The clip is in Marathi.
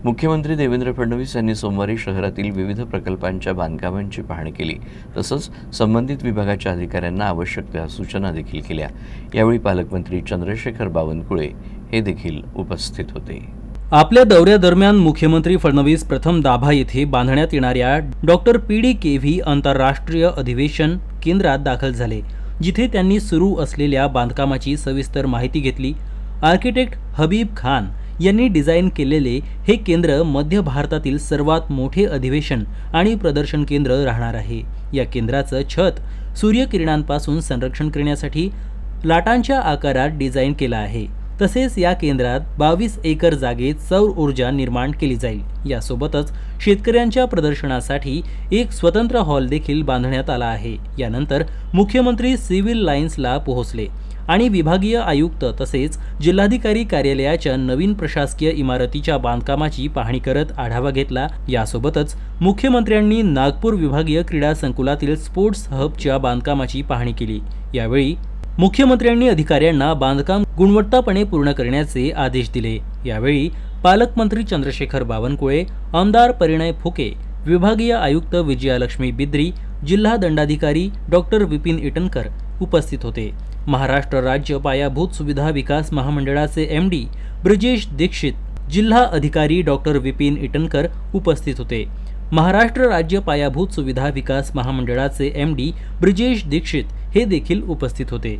मुख्यमंत्री देवेंद्र फडणवीस यांनी सोमवारी शहरातील विविध प्रकल्पांच्या बांधकामांची पाहणी केली, तसंच संबंधित विभागाच्या अधिकाऱ्यांना आवश्यक त्या सूचना देखील केल्या। यावेळी पालकमंत्री चंद्रशेखर बावनकुळे हे देखील उपस्थित होते। आपल्या दौऱ्यादरम्यान मुख्यमंत्री फडणवीस प्रथम दाभा येथे बांधण्यात येणाऱ्या डॉक्टर PDKV आंतरराष्ट्रीय अधिवेशन केंद्रात दाखल झाले, जिथे त्यांनी सुरू असलेल्या बांधकामाची सविस्तर माहिती घेतली। आर्किटेक्ट हबीब खान यांनी डिझाईन केलेले हे केंद्र मध्य भारतातील सर्वात मोठे अधिवेशन आणि प्रदर्शन केंद्र राहणार आहे। या केंद्राचं छत सूर्यकिरणांपासून संरक्षण करण्यासाठी लाटांच्या आकारात डिझाईन केलं आहे। तसेच या केंद्रात 22 एकर जागेत सौर ऊर्जा निर्माण केली जाईल। यासोबतच शेतकऱ्यांच्या प्रदर्शनासाठी एक स्वतंत्र हॉल देखील बांधण्यात आला आहे। यानंतर मुख्यमंत्री सिव्हिल लाईन्सला पोहोचले आणि विभागीय आयुक्त तसेच जिल्हाधिकारी कार्यालयाच्या नवीन प्रशासकीय इमारतीच्या बांधकामाची पाहणी करत आढावा घेतला। यासोबतच मुख्यमंत्र्यांनी नागपूर विभागीय क्रीडा संकुलातील स्पोर्ट्स हबच्या बांधकामाची पाहणी केली। यावेळी मुख्यमंत्र्यांनी अधिकाऱ्यांना बांधकाम गुणवत्तापणे पूर्ण करण्याचे आदेश दिले। यावेळी पालकमंत्री चंद्रशेखर बावनकुळे, आमदार परिणय फुके, विभागीय आयुक्त विजयालक्ष्मी बिद्री, जिल्हा दंडाधिकारी डॉक्टर विपिन इटनकर उपस्थित होते। महाराष्ट्र राज्य पायाभूत सुविधा विकास महामंडळाचे MD ब्रिजेश दीक्षित, जिल्हा अधिकारी डॉक्टर विपिन इटनकर उपस्थित होते। महाराष्ट्र राज्य पायाभूत सुविधा विकास महामंडळाचे MD ब्रिजेश दीक्षित हे देखील उपस्थित होते।